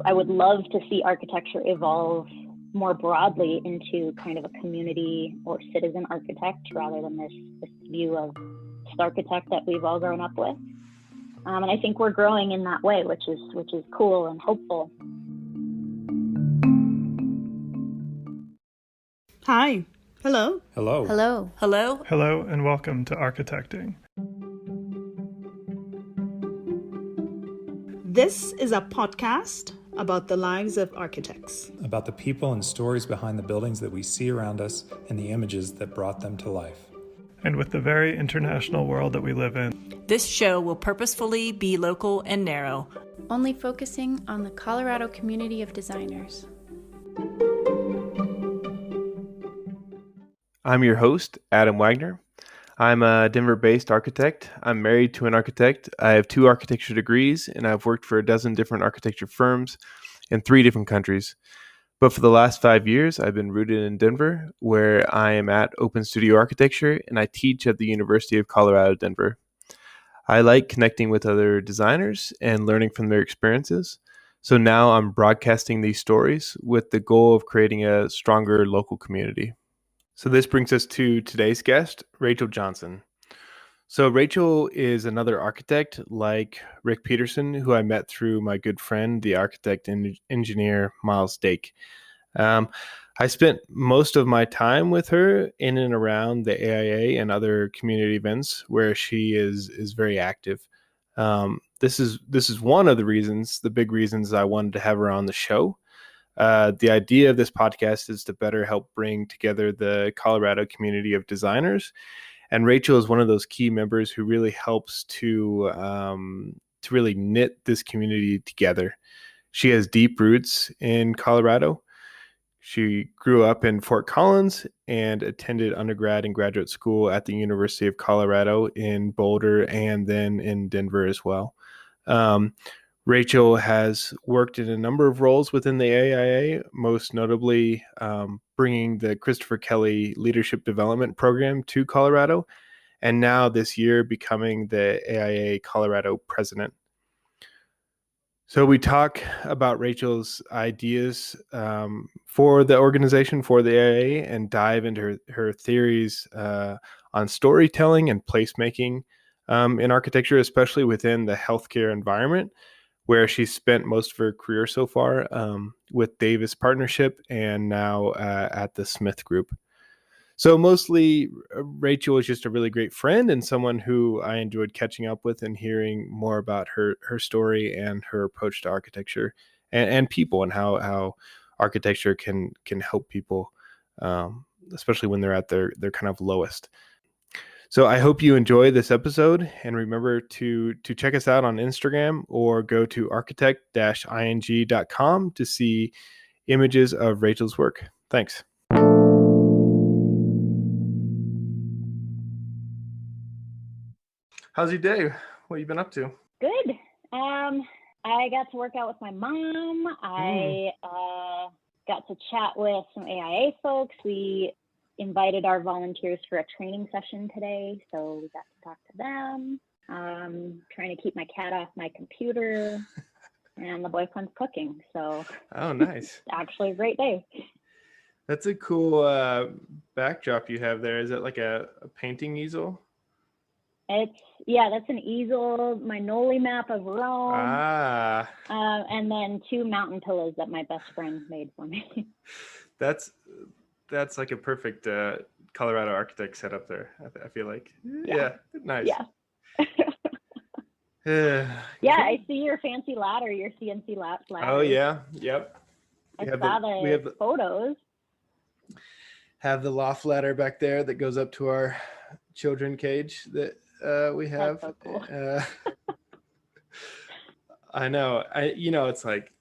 I would love to see architecture evolve more broadly into kind of a community or citizen architect rather than this view of architect that we've all grown up with. And I think we're growing in that way, which is cool and hopeful. Hi. Hello. Hello. Hello. Hello. Hello, and welcome to Architecting. This is a podcast about the lives of architects. About the people and stories behind the buildings that we see around us and the images that brought them to life. And with the very international world that we live in, this show will purposefully be local and narrow, only focusing on the Colorado community of designers. I'm your host, Adam Wagner. I'm a Denver-based architect. I'm married to an architect. I have 2 architecture degrees, and I've worked for a dozen different architecture firms in 3 different countries. But for the last 5 years, I've been rooted in Denver, where I am at Open Studio Architecture, and I teach at the University of Colorado, Denver. I like connecting with other designers and learning from their experiences. So now I'm broadcasting these stories with the goal of creating a stronger local community. So this brings us to today's guest, Rachael Johnson. So Rachael is another architect like Rick Peterson, who I met through my good friend, the architect and engineer Miles Dake. I spent most of my time with her in and around the AIA and other community events where she is very active. This is one of the big reasons I wanted to have her on the show. The idea of this podcast is to better help bring together the Colorado community of designers. And Rachael is one of those key members who really helps to really knit this community together. She has deep roots in Colorado. She grew up in Fort Collins and attended undergrad and graduate school at the University of Colorado in Boulder and then in Denver as well. Rachael has worked in a number of roles within the AIA, most notably bringing the Christopher Kelly Leadership Development Program to Colorado, and now this year becoming the AIA Colorado President. So we talk about Rachael's ideas for the organization, for the AIA, and dive into her theories on storytelling and placemaking in architecture, especially within the healthcare environment, where she's spent most of her career so far with Davis Partnership and now at the SmithGroup. So mostly Rachael is just a really great friend and someone who I enjoyed catching up with and hearing more about her story and her approach to architecture and people and how architecture can help people, especially when they're at their kind of lowest. So I hope you enjoy this episode, and remember to check us out on Instagram or go to architect-ing.com to see images of Rachael's work. Thanks. How's your day? What have you been up to? Good. I got to work out with my mom. I got to chat with some AIA folks. We invited our volunteers for a training session today, so we got to talk to them. Trying to keep my cat off my computer, and the boyfriend's cooking. So, oh, nice! Actually, a great day. That's a cool backdrop you have there. Is it like a painting easel? That's an easel. My Noli map of Rome. And then 2 mountain pillows that my best friend made for me. That's like a perfect Colorado architect setup there, I feel like. Yeah, nice. Yeah. Yeah, I see your fancy ladder, your CNC ladder. Oh, yeah. Yep. I saw the photos. Have the loft ladder back there that goes up to our children cage that we have. That's so cool. I know. It's like,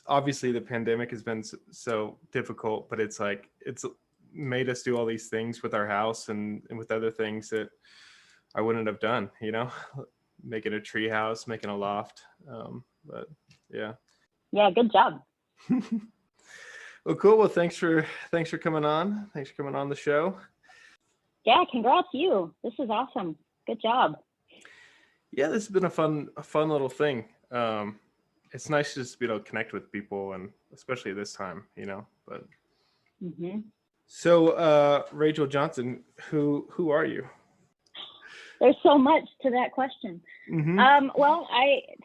obviously the pandemic has been so difficult, but it's like it's made us do all these things with our house and with other things that I wouldn't have done, making a tree house, making a loft. But yeah. Yeah, good job. Well, cool. Well, thanks for coming on. Thanks for coming on the show. Yeah, congrats you. This is awesome. Good job. Yeah, this has been a fun little thing. it's nice to just be able to connect with people, and especially this time, but. Mm-hmm. So, Rachael Johnson, who are you? There's so much to that question. Mm-hmm. Well,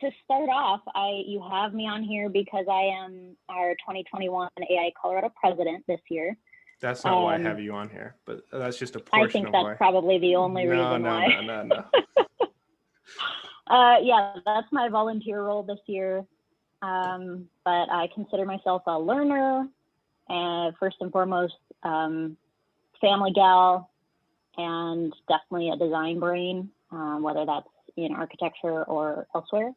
to start off, you have me on here because I am our 2021 AIA Colorado President this year. That's not why I have you on here, but that's just a portion of why. I think that's probably the only reason why. No. Yeah, that's my volunteer role this year. But I consider myself a learner, and first and foremost, family gal, and definitely a design brain, whether that's in architecture or elsewhere.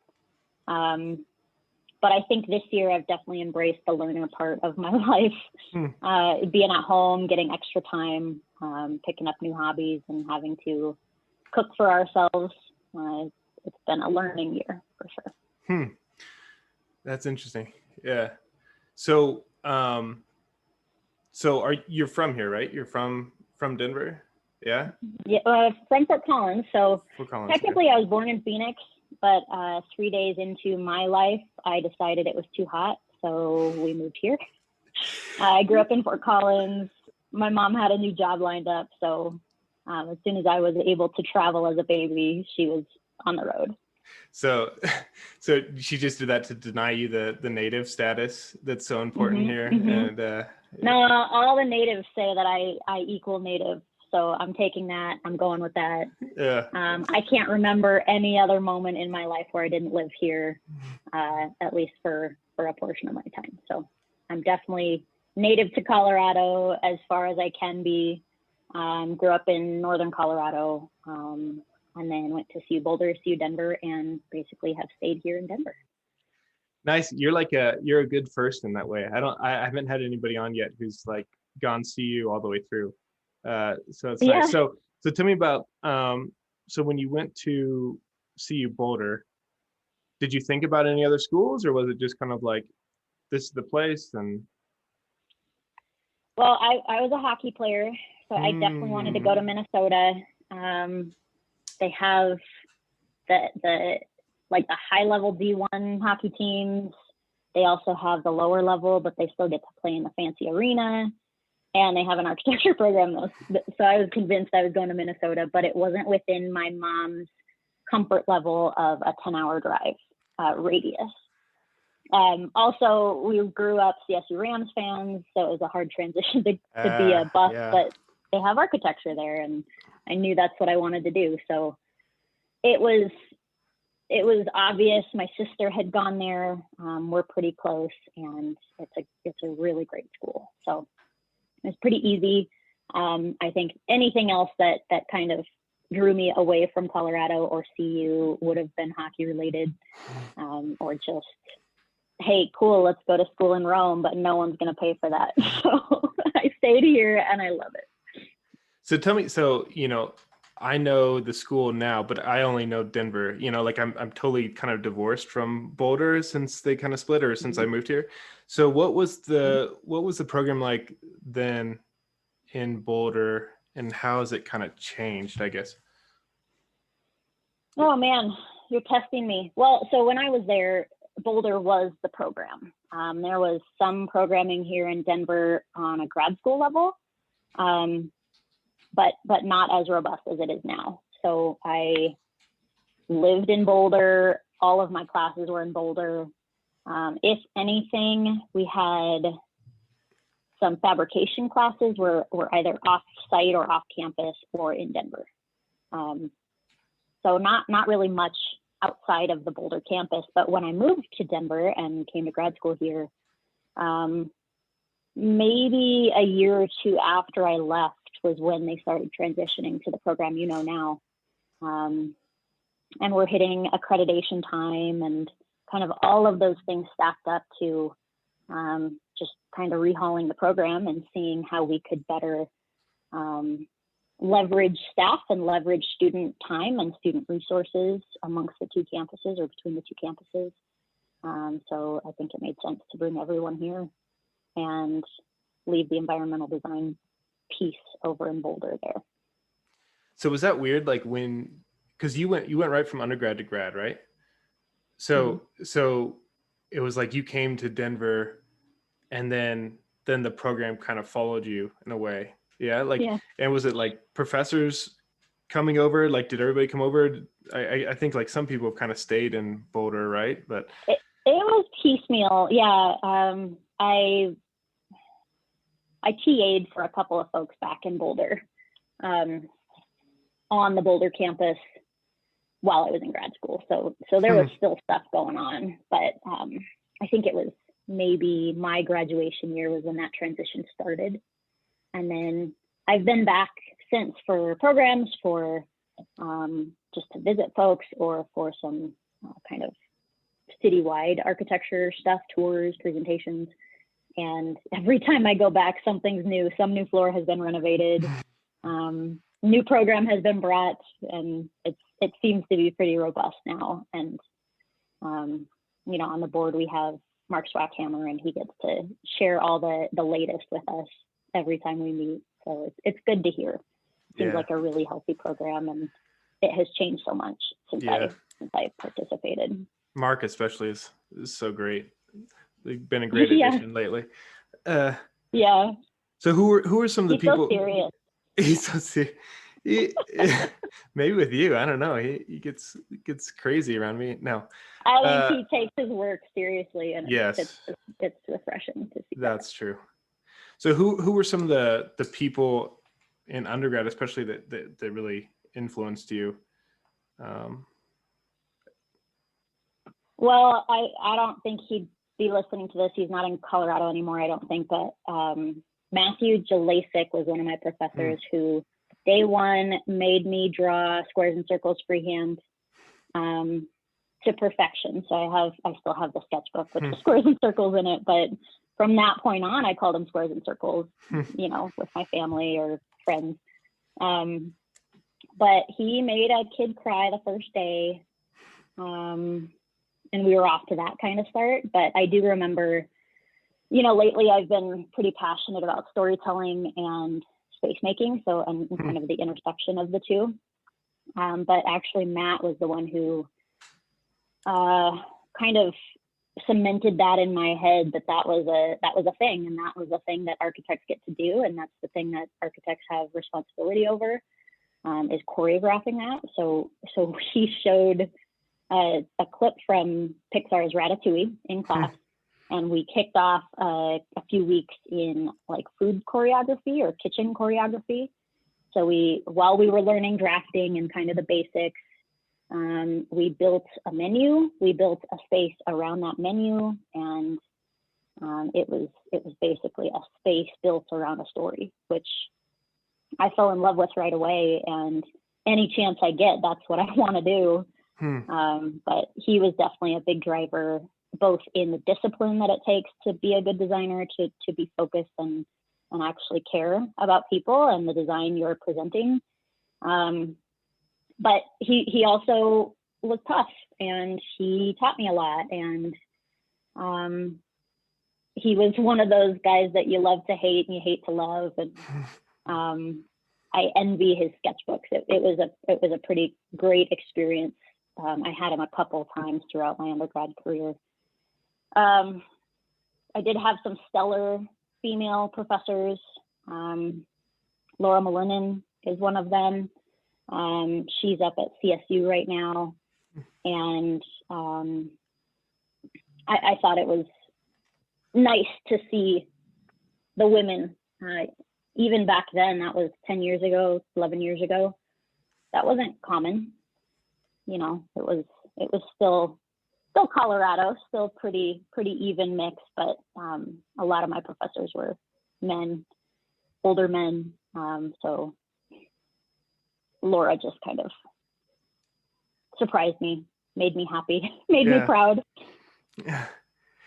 But I think this year I've definitely embraced the learner part of my life, being at home, getting extra time, picking up new hobbies, and having to cook for ourselves. It's been a learning year for sure. That's interesting. Yeah. So, you're from here, right? You're from Denver? Yeah. Yeah, from Fort Collins. So technically, yeah. I was born in Phoenix, but 3 days into my life, I decided it was too hot, so we moved here. I grew up in Fort Collins. My mom had a new job lined up, so as soon as I was able to travel as a baby, she was on the road. So she just did that to deny you the native status that's so important here. And no, all the natives say that I equal native. So I'm taking that. I'm going with that. Yeah. I can't remember any other moment in my life where I didn't live here, at least for a portion of my time. So I'm definitely native to Colorado as far as I can be. Grew up in Northern Colorado, and then went to CU Boulder, CU Denver, and basically have stayed here in Denver. Nice. You're a good first in that way. I haven't had anybody on yet who's like gone CU all the way through. So it's nice. So tell me about, so when you went to CU Boulder, did you think about any other schools, or was it just kind of like, this is the place? And well, I was a hockey player, so I definitely wanted to go to Minnesota. They have the high level D1 hockey teams. They also have the lower level, but they still get to play in the fancy arena. And they have an architecture program, though. So I was convinced I was going to Minnesota, but it wasn't within my mom's comfort level of a 10-hour drive radius. Also, we grew up CSU Rams fans, so it was a hard transition to be a buff, but they have architecture there, and I knew that's what I wanted to do. So it was obvious. My sister had gone there. We're pretty close, and it's a really great school. So it's pretty easy. I think anything else that kind of drew me away from Colorado or CU would have been hockey related, or just, hey, cool, let's go to school in Rome, but no one's going to pay for that. So I stayed here and I love it. So tell me, I know the school now, but I only know Denver. I'm totally kind of divorced from Boulder since they kind of split, or since I moved here. So what was the program like then in Boulder, and how has it kind of changed, I guess? Oh man, you're testing me. Well, so when I was there, Boulder was the program. There was some programming here in Denver on a grad school level. But not as robust as it is now. So I lived in Boulder. All of my classes were in Boulder. If anything, we had some fabrication classes were either off-site or off-campus or in Denver. So not really much outside of the Boulder campus. But when I moved to Denver and came to grad school here, maybe a year or two after I left was when they started transitioning to the program now. And we're hitting accreditation time, and kind of all of those things stacked up to just kind of rehauling the program and seeing how we could better leverage staff and leverage student time and student resources amongst the two campuses or between the two campuses. So I think it made sense to bring everyone here and leave the environmental design piece over in Boulder there. So was that weird? Like because you went right from undergrad to grad, right? So it was like you came to Denver and then the program kind of followed you in a way. Yeah. Like, Yeah. and was it like professors coming over? Like, did everybody come over? I think like some people have kind of stayed in Boulder, right? But it was piecemeal. Yeah. I TA'd for a couple of folks back in Boulder, on the Boulder campus while I was in grad school. So there was still stuff going on, but I think it was maybe my graduation year was when that transition started. And then I've been back since for programs, for just to visit folks, or for some kind of citywide architecture stuff, tours, presentations. And every time I go back, something's new. Some new floor has been renovated. New program has been brought, and it seems to be pretty robust now. And on the board we have Mark Swackhammer, and he gets to share all the latest with us every time we meet. So it's good to hear. Seems like a really healthy program, and it has changed so much since I participated. Mark especially is so great. They've been a great addition lately. Yeah. So who are some of the people? So serious. He's so serious. Maybe with you, I don't know. He gets crazy around me. No, I think he takes his work seriously, and yes, it's refreshing to see. That's true. So who were some of the people in undergrad, especially that really influenced you? Well, I don't think he'd be listening to this. He's not in Colorado anymore, I don't think, but Matthew Jalasik was one of my professors who day one made me draw squares and circles freehand to perfection. So I still have the sketchbook with the squares and circles in it, but from that point on, I called them squares and circles, with my family or friends. But he made a kid cry the first day. And we were off to that kind of start. But I do remember, lately I've been pretty passionate about storytelling and space making. So and kind of the intersection of the two. But actually Matt was the one who kind of cemented that in my head that was a thing, and that was a thing that architects get to do, and that's the thing that architects have responsibility over, is choreographing that. So he showed a clip from Pixar's Ratatouille in class, and we kicked off a few weeks in like food choreography or kitchen choreography. So while we were learning drafting and kind of the basics, we built a menu, we built a space around that menu, and it was basically a space built around a story, which I fell in love with right away. And any chance I get, that's what I want to do. But he was definitely a big driver, both in the discipline that it takes to be a good designer, to be focused and actually care about people and the design you're presenting. But he also was tough, and he taught me a lot. And he was one of those guys that you love to hate and you hate to love. And I envy his sketchbooks. It was a pretty great experience. I had him a couple times throughout my undergrad career. I did have some stellar female professors. Laura Malinin is one of them. She's up at CSU right now. And I thought it was nice to see the women, even back then, that was 10 years ago, 11 years ago, that wasn't common. It was still Colorado, still pretty even mix, but a lot of my professors were men, older men. So Laura just kind of surprised me, made me happy, made me proud.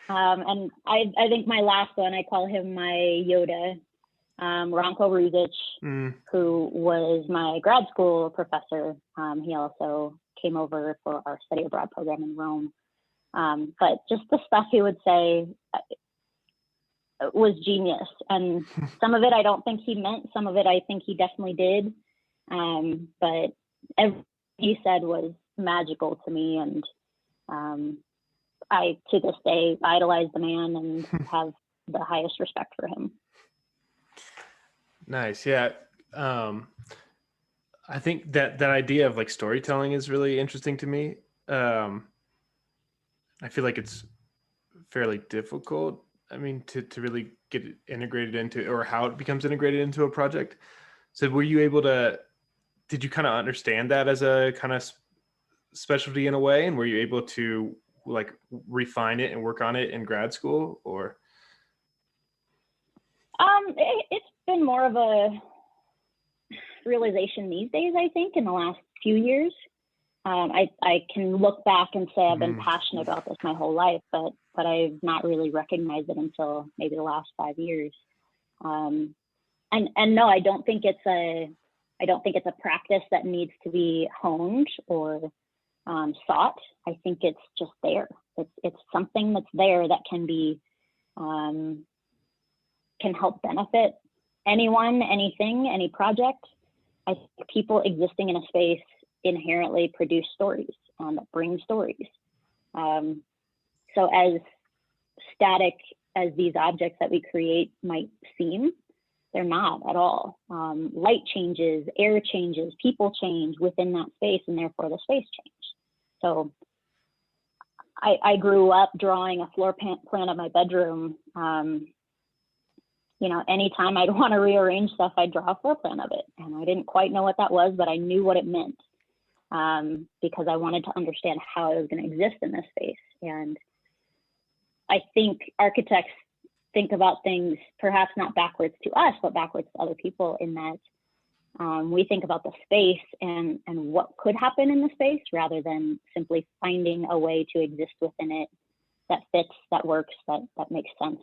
And I think my last one, I call him my Yoda, Ranko Ruzic, who was my grad school professor. He also came over for our study abroad program in Rome. But just the stuff he would say was genius. And some of it I don't think he meant, some of it I think he definitely did. But everything he said was magical to me. And I to this day idolize the man and have the highest respect for him. Nice. Yeah. I think that idea of like storytelling is really interesting to me. I feel like it's fairly difficult. I mean, to really get it integrated into, or how it becomes integrated into a project. So did you kind of understand that as a kind of specialty in a way? And were you able to like refine it and work on it in grad school, or? It's been more of a realization these days, I think, in the last few years. I can look back and say I've been passionate about this my whole life, but I've not really recognized it until maybe the last 5 years. And no, I don't think it's a practice that needs to be honed or sought. I think it's just there. It's something that's there that can be can help benefit anyone, anything, any project. I think people existing in a space inherently produce stories that bring stories. So as static as these objects that we create might seem, they're not at all. Light changes, air changes, people change within that space, and therefore the space change. So I grew up drawing a floor plan of my bedroom. Anytime I'd want to rearrange stuff, I'd draw a floor plan of it. And I didn't quite know what that was, but I knew what it meant because I wanted to understand how I was going to exist in this space. And I think architects think about things perhaps not backwards to us, but backwards to other people, in that we think about the space and what could happen in the space rather than simply finding a way to exist within it that fits, that works, that makes sense.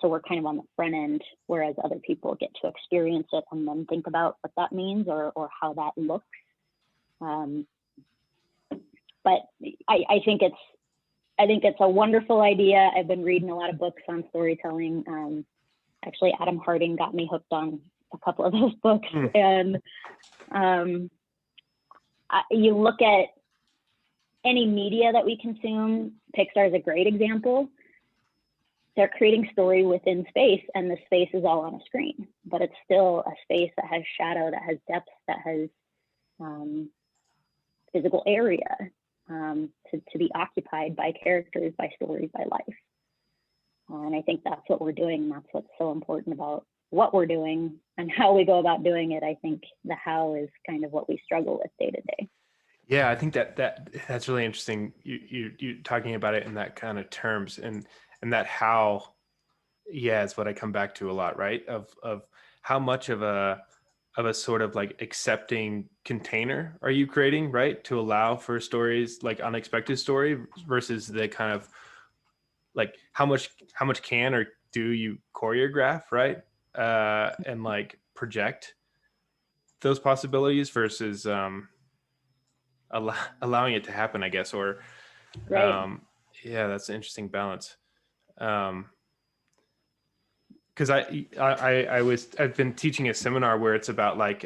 So we're kind of on the front end, whereas other people get to experience it and then think about what that means or how that looks. But I think it's a wonderful idea. I've been reading a lot of books on storytelling. Actually, Adam Harding got me hooked on a couple of those books. And you look at any media that we consume, Pixar is a great example. They're creating story within space, and the space is all on a screen, but it's still a space that has shadow, that has depth, that has physical area to be occupied by characters, by stories, by life. And I think that's what we're doing. And that's what's so important about what we're doing and how we go about doing it. I think the how is kind of what we struggle with day to day. Yeah, I think that's really interesting. You talking about it in that kind of terms, and that how, yeah, is what I come back to a lot, right? Of how much of a sort of like accepting container are you creating, right, to allow for stories, like unexpected story, versus the kind of like how much can or do you choreograph, right, and like project those possibilities versus allowing it to happen, I guess, or Right. yeah, that's an interesting balance. Because I've been teaching a seminar where it's about like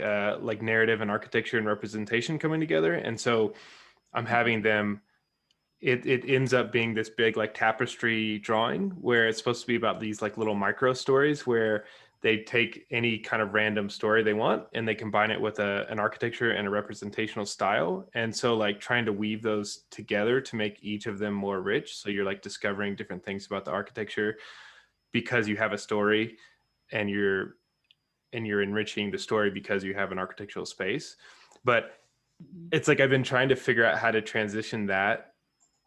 narrative and architecture and representation coming together, and so I'm having them. It ends up being this big like tapestry drawing where it's supposed to be about these like little micro stories where they take any kind of random story they want and they combine it with an architecture and a representational style. And so like trying to weave those together to make each of them more rich. So you're like discovering different things about the architecture because you have a story, and you're enriching the story because you have an architectural space. But it's like I've been trying to figure out how to transition that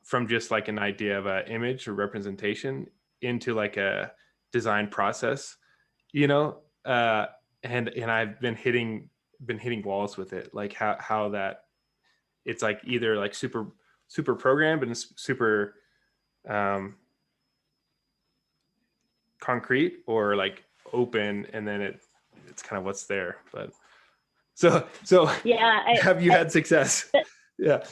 from just like an idea of an image or representation into like a design process, and I've been hitting walls with it, like how that it's like either like super programmed and super concrete, or like open, and then it's kind of what's there. But so yeah, have you had success? Yeah.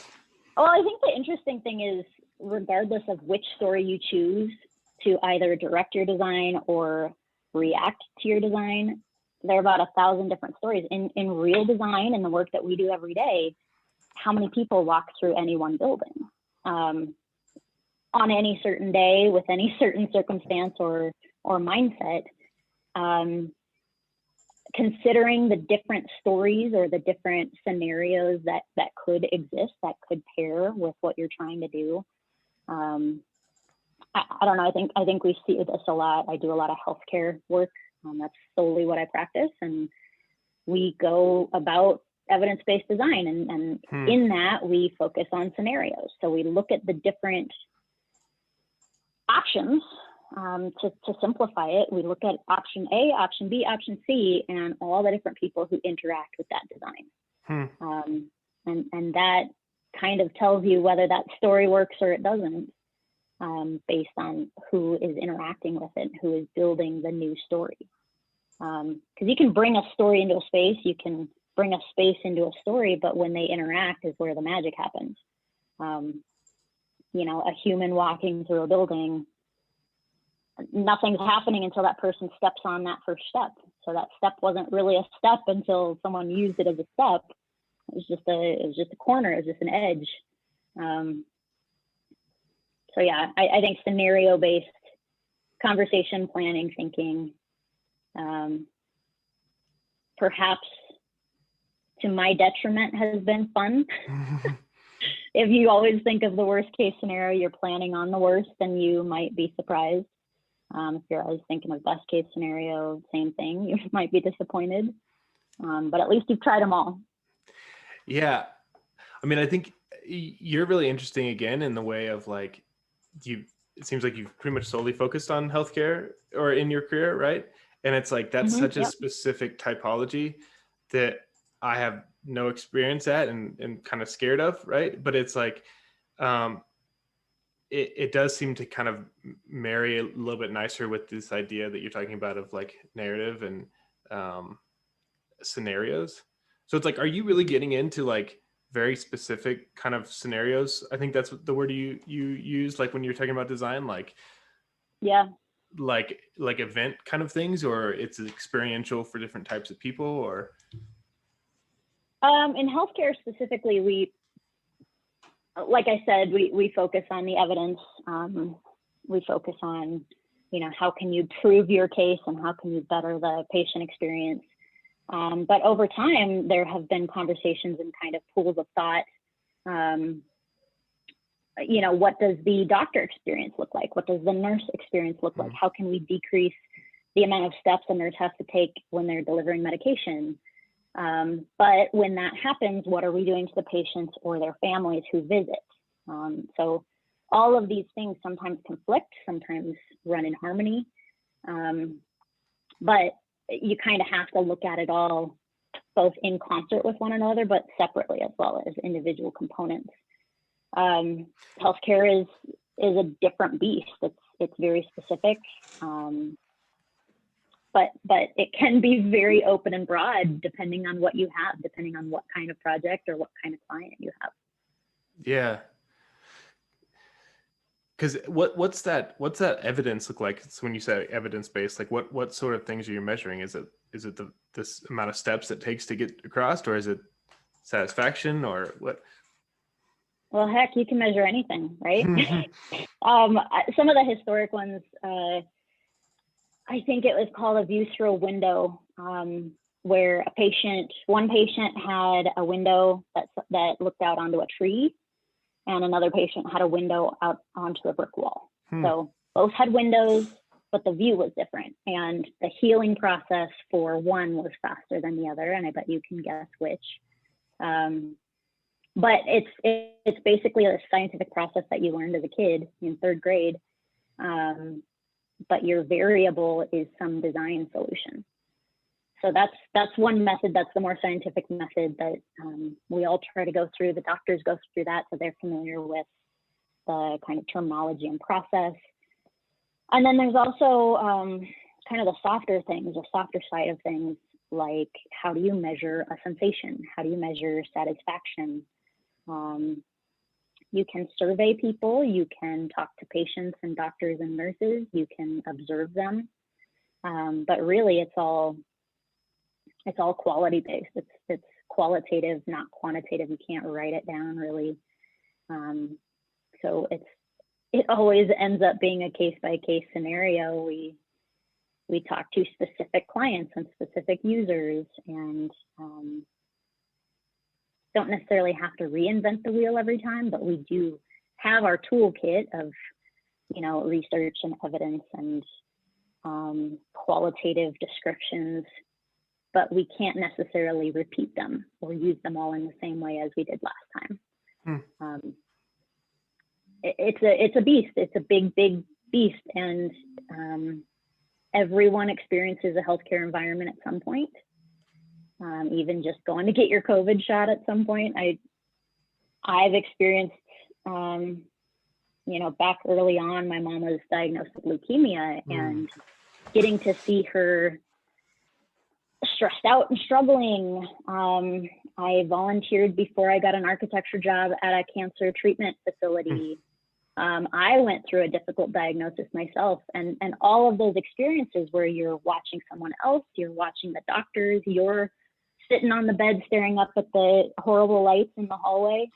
Well, I think the interesting thing is, regardless of which story you choose to either direct your design or react to your design, there are about 1,000 different stories in real design, and the work that we do every day. How many people walk through any one building? on any certain day with any certain circumstance or mindset, considering the different stories or the different scenarios that could exist, that could pair with what you're trying to do. I don't know. I think we see this a lot. I do a lot of healthcare work. That's solely what I practice, and we go about evidence-based design, and in that we focus on scenarios. So we look at the different options. To simplify it, we look at option A, option B, option C, and all the different people who interact with that design. And that kind of tells you whether that story works or it doesn't, based on who is interacting with it, who is building the new story. Because you can bring a story into a space, you can bring a space into a story, but when they interact is where the magic happens. You know, a human walking through a building, nothing's happening until that person steps on that first step. So that step wasn't really a step until someone used it as a step. It was just a corner, it was just an edge. So yeah, I think scenario-based conversation, planning, thinking, perhaps to my detriment has been fun. If you always think of the worst case scenario, you're planning on the worst, then you might be surprised. If you're always thinking of best case scenario, same thing, you might be disappointed. But at least you've tried them all. Yeah. I mean, I think you're really interesting again in the way of like, it seems like you've pretty much solely focused on healthcare or in your career, right? And it's like, that's such a specific typology that I have no experience at and kind of scared of, right? But it's like, it does seem to kind of marry a little bit nicer with this idea that you're talking about of like narrative and scenarios. So it's like, are you really getting into like very specific kind of scenarios? I think that's the word you use, like when you're talking about design, like, yeah, like event kind of things, or it's experiential for different types of people, or? In healthcare specifically, like I said, we focus on the evidence. We focus on, how can you prove your case and how can you better the patient experience. But over time, there have been conversations and kind of pools of thought. What does the doctor experience look like? What does the nurse experience look like? How can we decrease the amount of steps a nurse has to take when they're delivering medication? But when that happens, what are we doing to the patients or their families who visit? So all of these things sometimes conflict, sometimes run in harmony. But you kind of have to look at it all both in concert with one another, but separately as well as individual components. Healthcare is a different beast. It's very specific. But it can be very open and broad depending on what you have, depending on what kind of project or what kind of client you have. Yeah. Because what's that evidence look like? It's when you say evidence-based, like what sort of things are you measuring? Is it this amount of steps it takes to get across, or is it satisfaction, or what? Well, heck, you can measure anything, right? Some of the historic ones, I think it was called a view through a window, where one patient had a window that looked out onto a tree, and another patient had a window out onto a brick wall. So both had windows, but the view was different. And the healing process for one was faster than the other, and I bet you can guess which. But it's basically a scientific process that you learned as a kid in third grade. But your variable is some design solution. So that's one method. That's the more scientific method that we all try to go through. The doctors go through that, so they're familiar with the kind of terminology and process. And then there's also kind of the softer things, the softer side of things, like how do you measure a sensation? How do you measure satisfaction? You can survey people, you can talk to patients and doctors and nurses, you can observe them, but really it's all quality based. It's qualitative, not quantitative. You can't write it down really. So it always ends up being a case-by-case scenario. We talk to specific clients and specific users, and don't necessarily have to reinvent the wheel every time, but we do have our toolkit of, research and evidence and qualitative descriptions, but we can't necessarily repeat them or use them all in the same way as we did last time. It's a beast. It's a big beast, and everyone experiences a healthcare environment at some point. Even just going to get your COVID shot at some point. I've experienced, back early on, my mom was diagnosed with leukemia, and getting to see her stressed out and struggling. I volunteered before I got an architecture job at a cancer treatment facility. I went through a difficult diagnosis myself, and all of those experiences where you're watching someone else, you're watching the doctors, you're sitting on the bed staring up at the horrible lights in the hallway.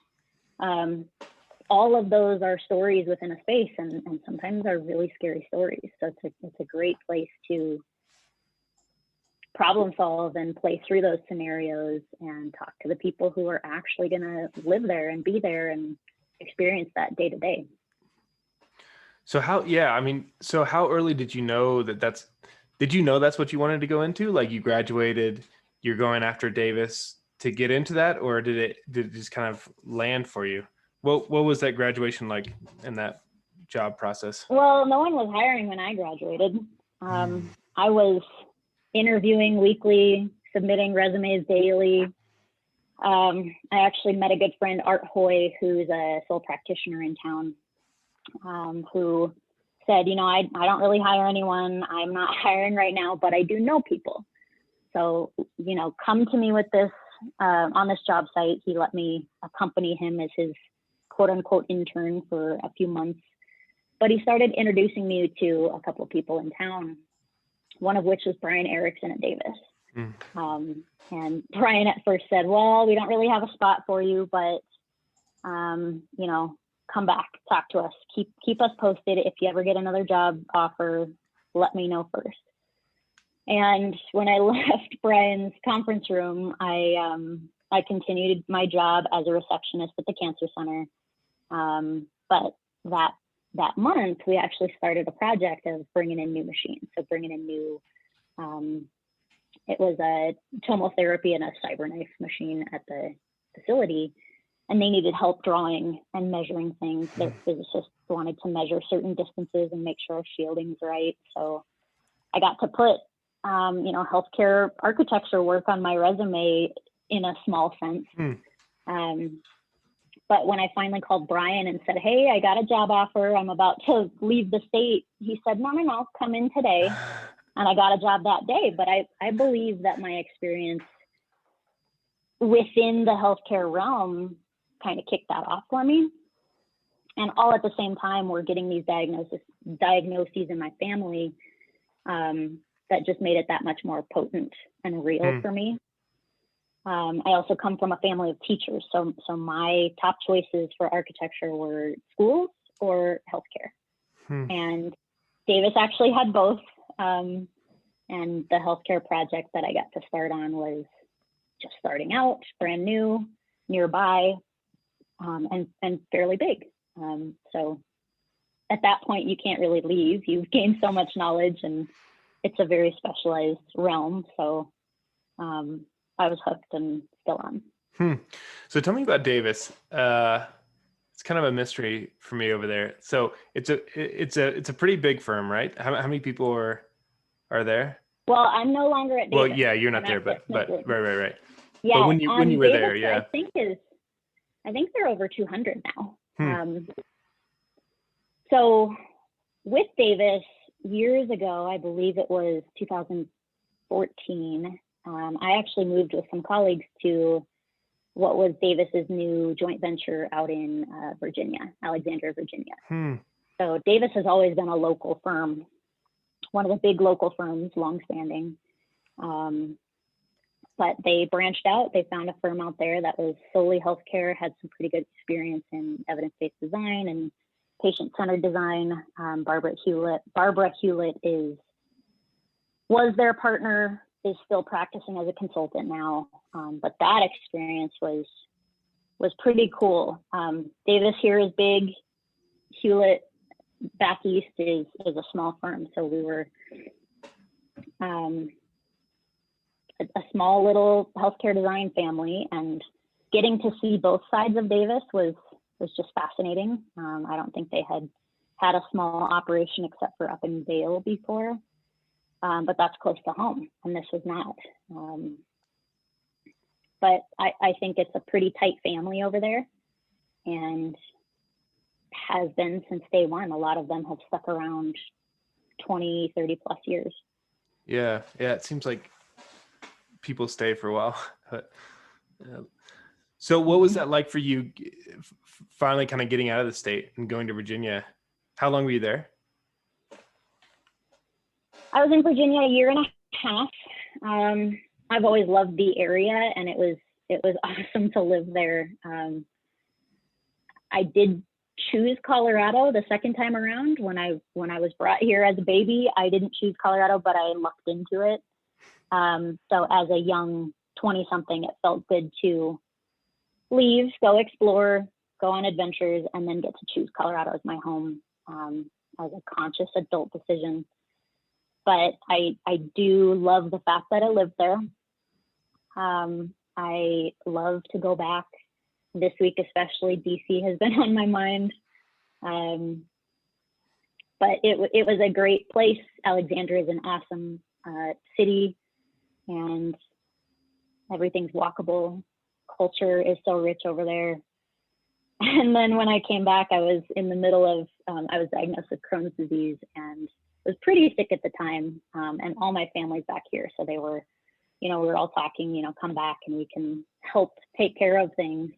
All of those are stories within a space, and sometimes are really scary stories. So it's a great place to problem solve and play through those scenarios and talk to the people who are actually going to live there and be there and experience that day to day. So how early did you know that's what you wanted to go into? Like, you graduated, you're going after Davis to get into that, or did it just kind of land for you? What was that graduation like in that job process? Well, no one was hiring when I graduated. I was interviewing weekly, submitting resumes daily. I actually met a good friend, Art Hoy, who's a sole practitioner in town, who said, I don't really hire anyone. I'm not hiring right now, but I do know people. So, come to me with this on this job site. He let me accompany him as his quote unquote intern for a few months, but he started introducing me to a couple of people in town, one of which was Brian Erickson at Davis. And Brian at first said, well, we don't really have a spot for you, but, come back, talk to us, keep us posted. If you ever get another job offer, let me know first. And when I left Brian's conference room, I continued my job as a receptionist at the cancer center. But that month, we actually started a project of bringing in new machines. So bringing in new, it was a tomotherapy and a CyberKnife machine at the facility, and they needed help drawing and measuring things. Their physicists wanted to measure certain distances and make sure our shielding's right. So I got to put, healthcare architecture work on my resume in a small sense. But when I finally called Brian and said, hey, I got a job offer, I'm about to leave the state, he said, no, come in today. And I got a job that day. But I believe that my experience within the healthcare realm kind of kicked that off for me. And all at the same time, we're getting these diagnoses in my family that just made it that much more potent and real for me. I also come from a family of teachers. So my top choices for architecture were schools or healthcare. And Davis actually had both. And the healthcare project that I got to start on was just starting out, brand new, nearby, and fairly big. So at that point, you can't really leave. You've gained so much knowledge, and it's a very specialized realm. So I was hooked and still on. So tell me about Davis. It's kind of a mystery for me over there. So it's a pretty big firm, right? How many people are there? Well, I'm no longer at Davis. Well, yeah, you're not there, but right. Yeah, but when you were Davis, there, yeah. I think they're over 200 now. So with Davis, years ago, I believe it was 2014, I actually moved with some colleagues to what was Davis's new joint venture out in Virginia, Alexandria, Virginia. So Davis has always been a local firm, one of the big local firms, longstanding. But they branched out. They found a firm out there that was solely healthcare, had some pretty good experience in evidence-based design, and patient-centered design. Barbara Hewlett was their partner, is still practicing as a consultant now. But that experience was pretty cool. Davis here is big. Hewlett back east is a small firm. So we were a small little healthcare design family, and getting to see both sides of Davis was just fascinating. I don't think they had a small operation except for up in Vail before, but that's close to home, and this was not. But I think it's a pretty tight family over there, and has been since day one. A lot of them have stuck around 20, 30 plus years. Yeah. It seems like people stay for a while. But, so what was that like for you, finally kind of getting out of the state and going to Virginia? How long were you there? I was in Virginia a year and a half. I've always loved the area, and it was awesome to live there. I did choose Colorado the second time around. When I was brought here as a baby, I didn't choose Colorado, but I lucked into it. So as a young 20-something, it felt good to leave, go explore, go on adventures, and then get to choose Colorado as my home, as a conscious adult decision. But I do love the fact that I lived there. I love to go back. This week especially, DC has been on my mind. But it was a great place. Alexandria is an awesome city, and everything's walkable. Culture is so rich over there. And then when I came back, I was in the middle of, I was diagnosed with Crohn's disease and was pretty sick at the time. And all my family's back here. So they were, we were all talking, come back and we can help take care of things.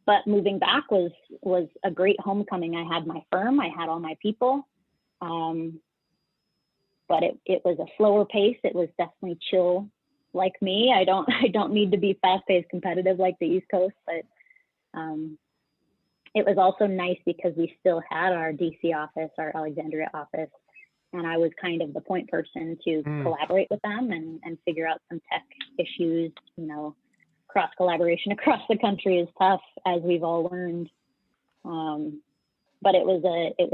But moving back was a great homecoming. I had my firm, I had all my people. But it was a slower pace. It was definitely chill like me. I don't need to be fast-paced competitive like the East Coast, but it was also nice because we still had our DC office, our Alexandria office, and I was kind of the point person to collaborate with them and figure out some tech issues. Cross collaboration across the country is tough, as we've all learned. But it was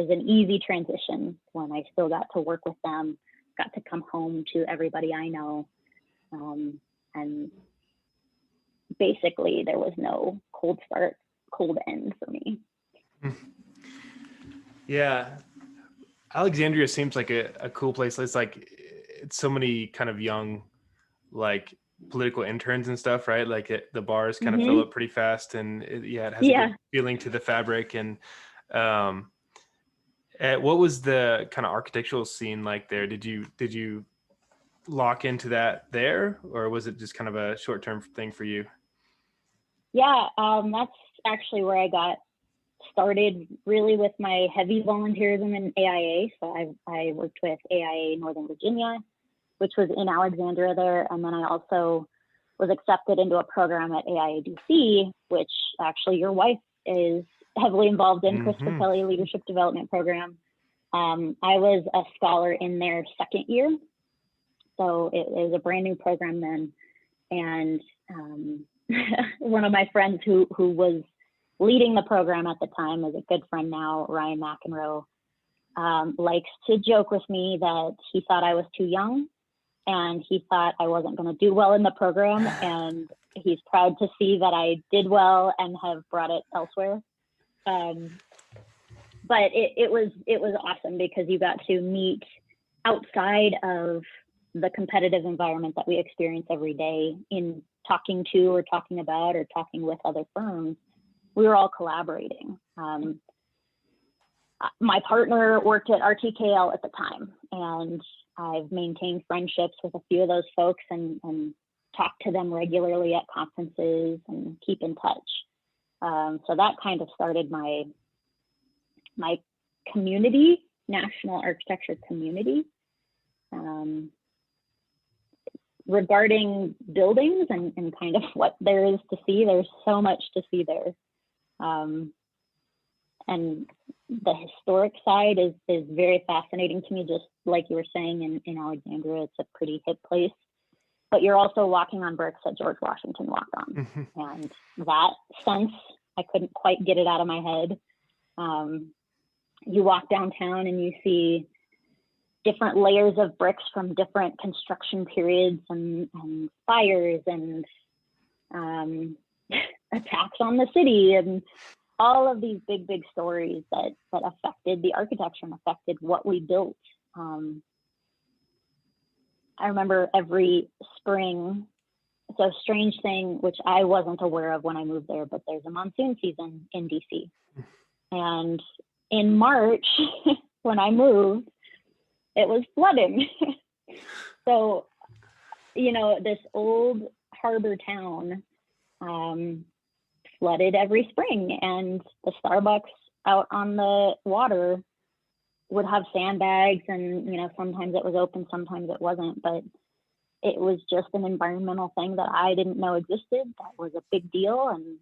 an easy transition when I still got to work with them, got to come home to everybody I know. And basically there was no cold start, cold end for me. Yeah. Alexandria seems like a cool place. It's so many kind of young, political interns and stuff, right? The bars kind of fill up pretty fast, and it has a good feeling to the fabric. And what was the kind of architectural scene like there? Did you lock into that there, or was it just kind of a short-term thing for you? Yeah, that's actually where I got started really with my heavy volunteerism in AIA. So I worked with AIA Northern Virginia, which was in Alexandria there. And then I also was accepted into a program at AIA DC, which actually your wife is heavily involved in, Chris Capelli Leadership Development Program. I was a scholar in their second year. So it was a brand new program then. And one of my friends who was leading the program at the time is a good friend now, Ryan McEnroe, likes to joke with me that he thought I was too young and he thought I wasn't going to do well in the program. And he's proud to see that I did well and have brought it elsewhere. But it was awesome because you got to meet outside of the competitive environment that we experience every day in talking to or talking about or talking with other firms. We were all collaborating. My partner worked at RTKL at the time, and I've maintained friendships with a few of those folks and talk to them regularly at conferences and keep in touch. So that kind of started my community, national architecture community. Regarding buildings and kind of what there is to see, there's so much to see there. And the historic side is very fascinating to me, just like you were saying in Alexandria. It's a pretty hip place. But you're also walking on bricks that George Washington walked on. And that sense, I couldn't quite get it out of my head. You walk downtown and you see different layers of bricks from different construction periods and fires and attacks on the city and all of these big stories that affected the architecture and affected what we built. I remember every spring, it's a strange thing, which I wasn't aware of when I moved there, but there's a monsoon season in DC. And in March, when I moved, it was flooding. So, this old harbor town flooded every spring, and the Starbucks out on the water would have sandbags, and sometimes it was open, sometimes it wasn't, but it was just an environmental thing that I didn't know existed. That was a big deal, and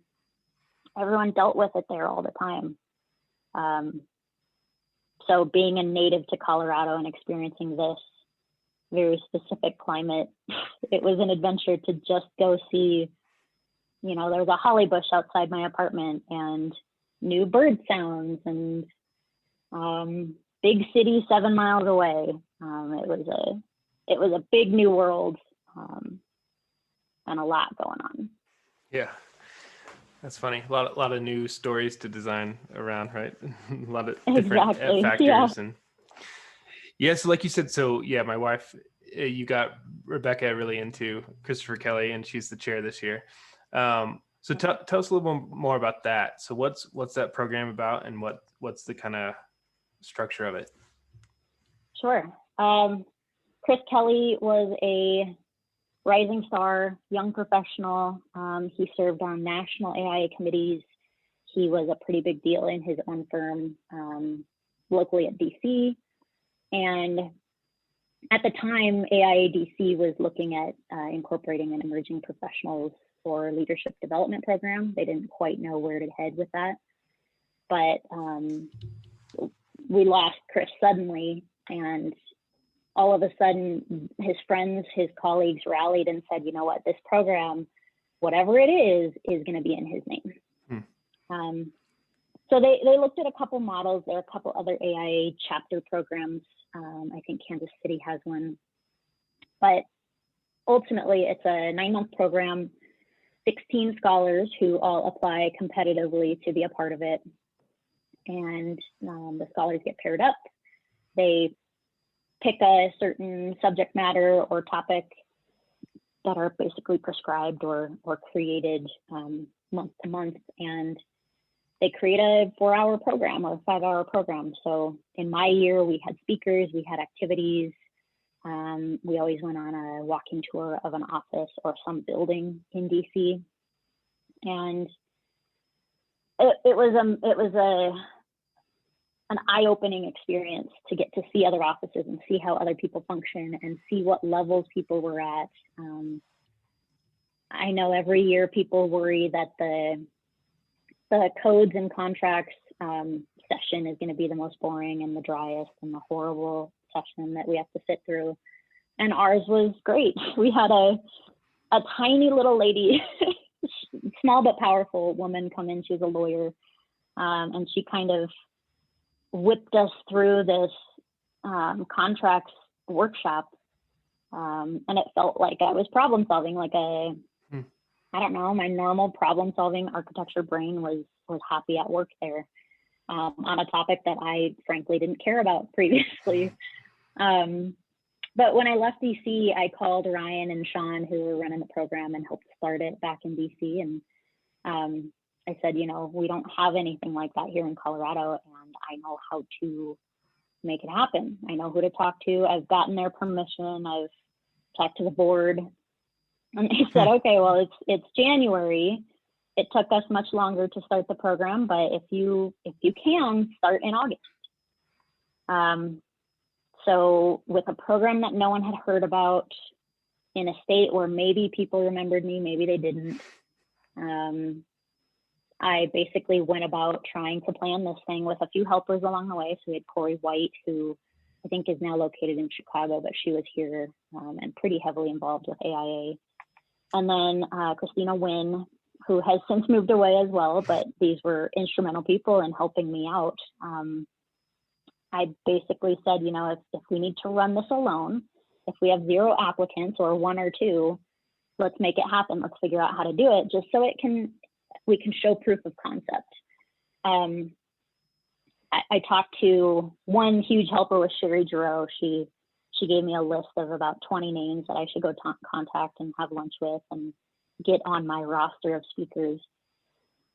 everyone dealt with it there all the time. So being a native to Colorado and experiencing this very specific climate, it was an adventure to just go see, there was a holly bush outside my apartment and new bird sounds and big city 7 miles away. It was a big new world and a lot going on. Yeah, that's funny. A lot of new stories to design around, right? A lot of different factors. Yeah. And so like you said, my wife, you got Rebecca really into Christopher Kelly, and she's the chair this year. So tell us a little more about that. So what's that program about, and what's the kind of structure of it? Sure. Chris Kelly was a rising star, young professional. He served on national AIA committees. He was a pretty big deal in his own firm locally at DC. And at the time, AIA DC was looking at incorporating an emerging professionals for leadership development program. They didn't quite know where to head with that. But we lost Chris suddenly, and all of a sudden his friends, his colleagues rallied and said, you know what, this program, whatever it is going to be in his name. So they looked at a couple models. There are a couple other AIA chapter programs. I think Kansas City has one. But ultimately, it's a 9-month program, 16 scholars who all apply competitively to be a part of it. And the scholars get paired up. They pick a certain subject matter or topic that are basically prescribed or created month to month, and they create a 4-hour program or a 5-hour program. So in my year, we had speakers, we had activities. We always went on a walking tour of an office or some building in DC, and it was an eye-opening experience to get to see other offices and see how other people function and see what levels people were at. I know every year people worry that the codes and contracts session is going to be the most boring and the driest and the horrible session that we have to sit through. And ours was great. We had a tiny little lady, small but powerful woman come in. She was a lawyer, and she kind of whipped us through this contracts workshop, and it felt like I was problem solving, like I don't know, my normal problem solving architecture brain was happy at work there on a topic that I frankly didn't care about previously. But when I left DC, I called Ryan and Sean, who were running the program and helped start it back in DC, and I said, we don't have anything like that here in Colorado, and I know how to make it happen. I know who to talk to. I've gotten their permission. I've talked to the board. And they said, okay, well, it's January. It took us much longer to start the program, but if you can, start in August. So with a program that no one had heard about in a state where maybe people remembered me, maybe they didn't. I basically went about trying to plan this thing with a few helpers along the way. So we had Corey White, who I think is now located in Chicago, but she was here and pretty heavily involved with AIA. And then Christina Wynn, who has since moved away as well, but these were instrumental people in helping me out. I basically said, you know, if we need to run this alone, if we have 0 applicants or 1 or 2, let's make it happen. Let's figure out how to do it, just so we can show proof of concept. I talked to one huge helper with Sherry Giroux. She gave me a list of about 20 names that I should go contact and have lunch with and get on my roster of speakers.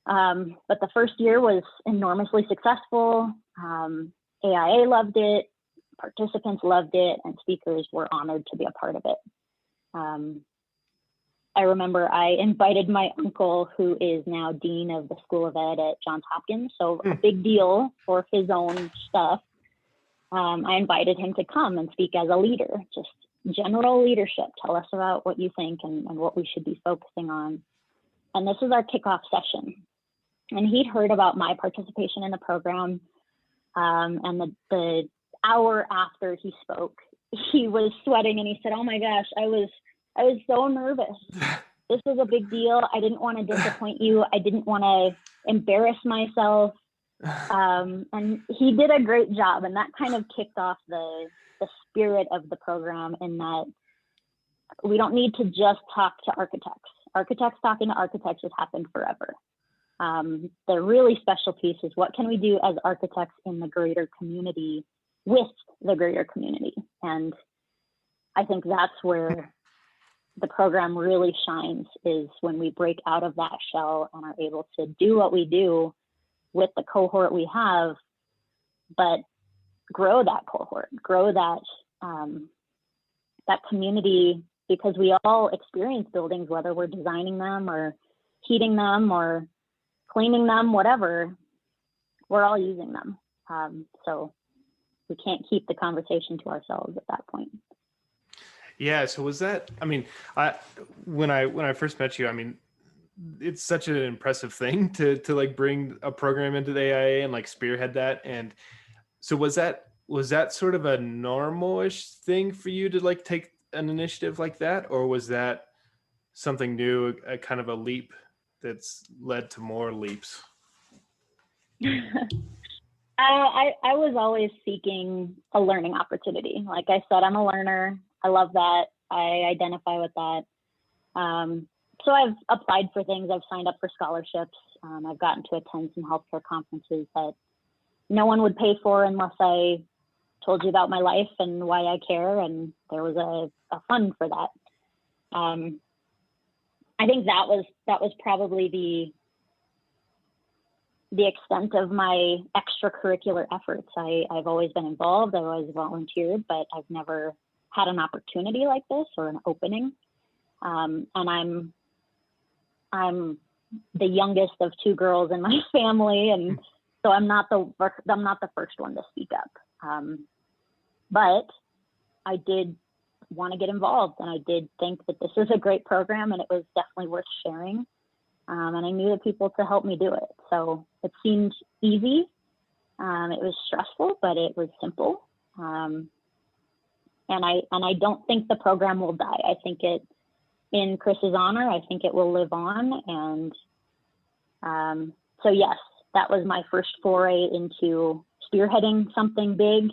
But the first year was enormously successful. AIA loved it, participants loved it, and speakers were honored to be a part of it. I remember I invited my uncle, who is now dean of the School of Ed at Johns Hopkins, so a big deal for his own stuff. I invited him to come and speak as a leader, just general leadership. Tell us about what you think and what we should be focusing on. And this was our kickoff session. And he'd heard about my participation in the program. And the hour after he spoke, he was sweating and he said, "Oh my gosh, I was so nervous. This was a big deal. I didn't want to disappoint you. I didn't want to embarrass myself." And he did a great job. And that kind of kicked off the spirit of the program, in that we don't need to just talk to architects. Architects talking to architects has happened forever. The really special piece is, what can we do as architects in the greater community with the greater community? And I think that's where the program really shines, is when we break out of that shell and are able to do what we do with the cohort we have, but grow that cohort, grow that that community, because we all experience buildings, whether we're designing them or heating them or cleaning them, whatever, we're all using them. So we can't keep the conversation to ourselves at that point. Yeah. So was that, I mean, when I first met you, I mean, it's such an impressive thing to like bring a program into the AIA and like spearhead that. And so was that sort of a normal-ish thing for you to like take an initiative like that? Or was that something new, a kind of a leap that's led to more leaps? I was always seeking a learning opportunity. Like I said, I'm a learner. I love that. I identify with that. So I've applied for things. I've signed up for scholarships. I've gotten to attend some healthcare conferences that no one would pay for unless I told you about my life and why I care. And there was a fund for that. I think that was probably the extent of my extracurricular efforts. I've always been involved. I've always volunteered, but I've never had an opportunity like this or an opening. And I'm the youngest of 2 girls in my family, and so I'm not the first one to speak up. But I did want to get involved, and I did think that this was a great program, and it was definitely worth sharing. And I knew the people to help me do it. So it seemed easy. It was stressful, but it was simple. And I don't think the program will die. I think it, in Chris's honor, I think it will live on. And so yes, that was my first foray into spearheading something big.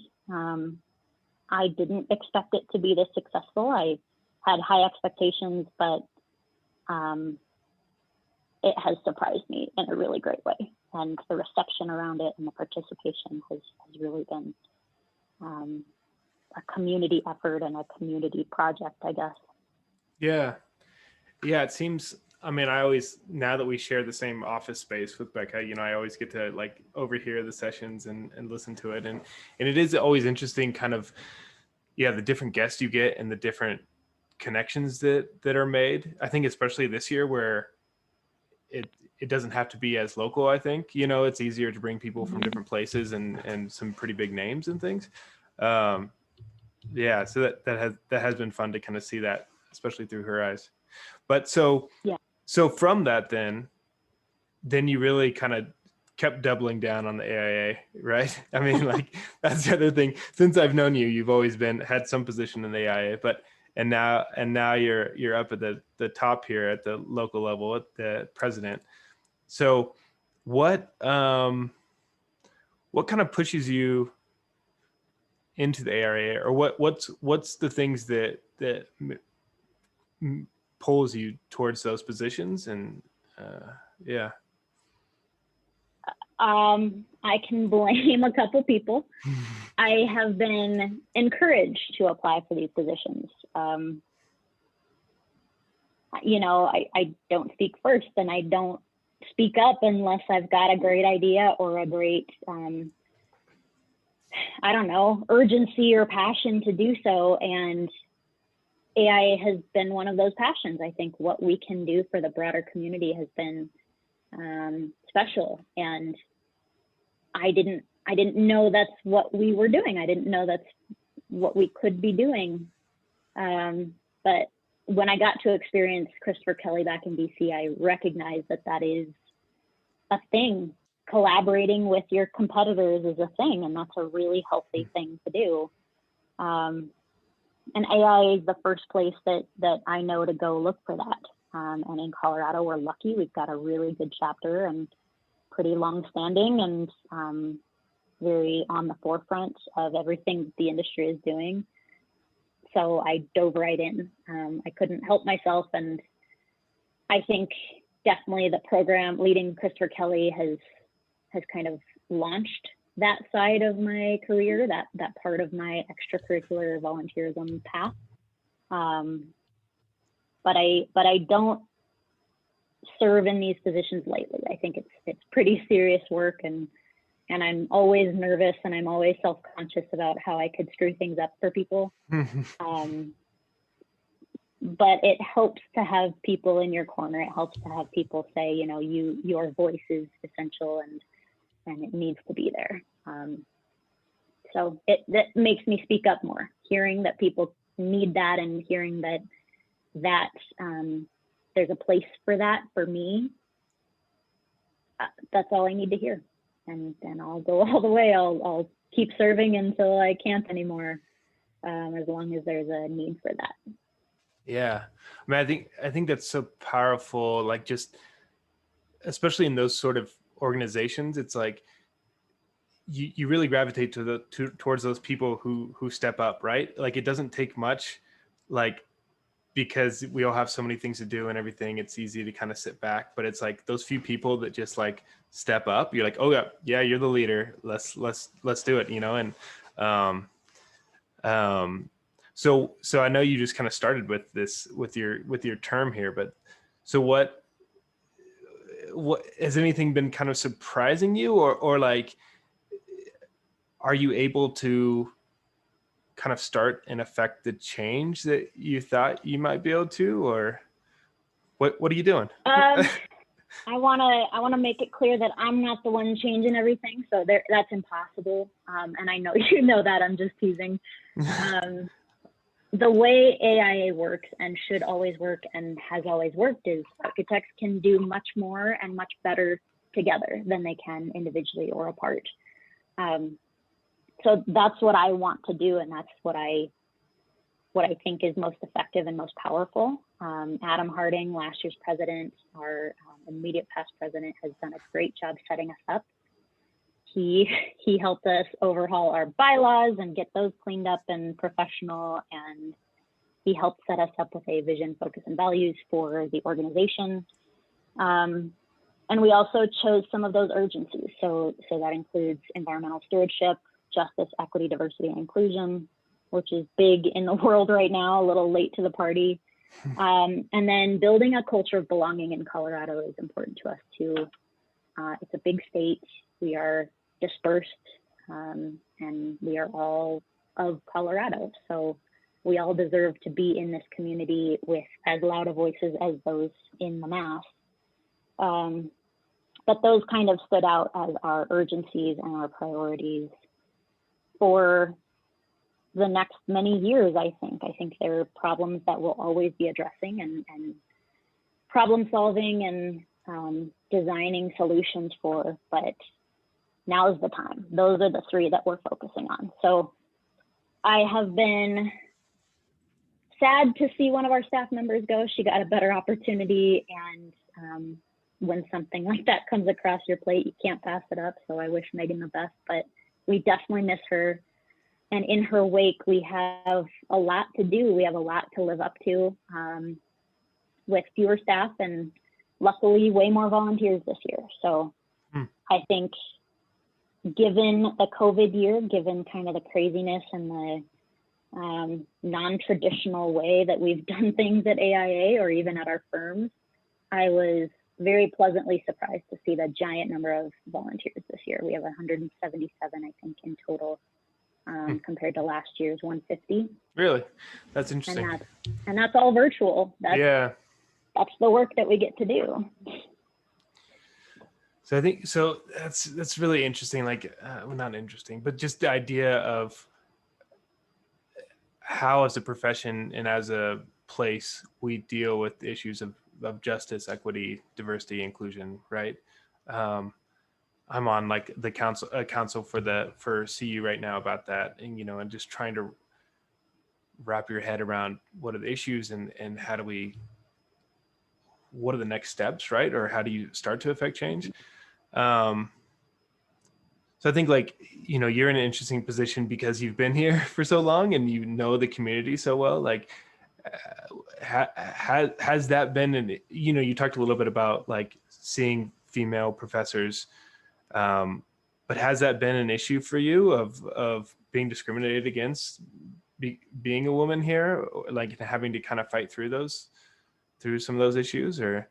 I didn't expect it to be this successful. I had high expectations, but it has surprised me in a really great way. And the reception around it and the participation has really been a community effort and a community project, I guess. Yeah. Yeah. It seems, I mean, I always, now that we share the same office space with Becca, you know, I always get to like overhear the sessions and listen to it. And it is always interesting kind of, yeah, the different guests you get and the different connections that are made. I think especially this year where it doesn't have to be as local. I think, you know, it's easier to bring people from different places and some pretty big names and things. Yeah. So that has been fun to kind of see that, especially through her eyes. But so from that, then then you really kind of kept doubling down on the AIA, right? I mean, like that's the other thing. Since I've known you, you've always had some position in the AIA, and now you're up at the top here at the local level at the president. So what kind of pushes you into the AIA, or what's the things that pulls you towards those positions? And yeah. I can blame a couple people. I have been encouraged to apply for these positions. I don't speak first, and I don't speak up unless I've got a great idea or a great, urgency or passion to do so. And AIA has been one of those passions. I think what we can do for the broader community has been special, and I didn't know that's what we were doing. I didn't know that's what we could be doing. But when I got to experience Christopher Kelly back in DC, I recognized that is a thing. Collaborating with your competitors is a thing, and that's a really healthy thing to do. And AIA is the first place that I know to go look for that. And in Colorado, we're lucky. We've got a really good chapter and pretty long-standing and very on the forefront of everything the industry is doing. So I dove right in. I couldn't help myself, and I think definitely the program leading Christopher Kelly has kind of launched that side of my career, that part of my extracurricular volunteerism path. But I don't serve in these positions lightly. I think it's pretty serious work, and I'm always nervous, and I'm always self-conscious about how I could screw things up for people. But it helps to have people in your corner. It helps to have people say, your voice is essential and it needs to be there. So that makes me speak up more, hearing that people need that and hearing that there's a place for that for me. That's all I need to hear. And I'll go all the way. I'll keep serving until I can't anymore, as long as there's a need for that. Yeah. I mean, I think that's so powerful. Like, just, especially in those sort of organizations, it's like, you really gravitate towards those people who step up, right? Like, it doesn't take much, like, because we all have so many things to do and everything, it's easy to kind of sit back, but it's like those few people that just like step up. You're like, oh yeah, you're the leader. Let's do it, And so I know you just kind of started with this with your term here, but so what has anything been kind of surprising you, or like, are you able to kind of start and affect the change that you thought you might be able to, or what are you doing? I want to make it clear that I'm not the one changing everything. So that's impossible. And I know you know that. I'm just teasing. The way AIA works and should always work and has always worked is architects can do much more and much better together than they can individually or apart. So that's what I want to do, and that's what I think is most effective and most powerful. Adam Harding, last year's president, our immediate past president, has done a great job setting us up. He helped us overhaul our bylaws and get those cleaned up and professional, and he helped set us up with a vision, focus, and values for the organization. And we also chose some of those urgencies. So that includes environmental stewardship, justice, equity, diversity, and inclusion, which is big in the world right now, a little late to the party. And then building a culture of belonging in Colorado is important to us too. It's a big state. We are dispersed, and we are all of Colorado. So we all deserve to be in this community with as loud of voices as those in the mass. But those kind of stood out as our urgencies and our priorities for the next many years, I think. I think there are problems that we'll always be addressing and problem solving designing solutions for, but now's the time. Those are the three that we're focusing on. So I have been sad to see one of our staff members go. She got a better opportunity, and when something like that comes across your plate, you can't pass it up. So I wish Megan the best, but we definitely miss her. And in her wake, we have a lot to do. We have a lot to live up to with fewer staff, and luckily way more volunteers this year. So I think given the COVID year, given kind of the craziness and the non-traditional way that we've done things at AIA or even at our firms, I was very pleasantly surprised to see the giant number of volunteers this year. We have 177, I think, in total, compared to last year's 150. Really? That's interesting. And that's all virtual. That's the work that we get to do. So I think, so that's really interesting. Like, well, not interesting, but just the idea of how as a profession and as a place we deal with issues of justice, equity, diversity, inclusion, right? I'm on like the council for CU right now about that, and and just trying to wrap your head around what are the issues and what are the next steps, right? Or how do you start to affect change? So I think you're in an interesting position because you've been here for so long and you know the community so well. Like, has that been you talked a little bit about like seeing female professors, but has that been an issue for you of being discriminated against being a woman here, or like having to kind of fight through some of those issues? Or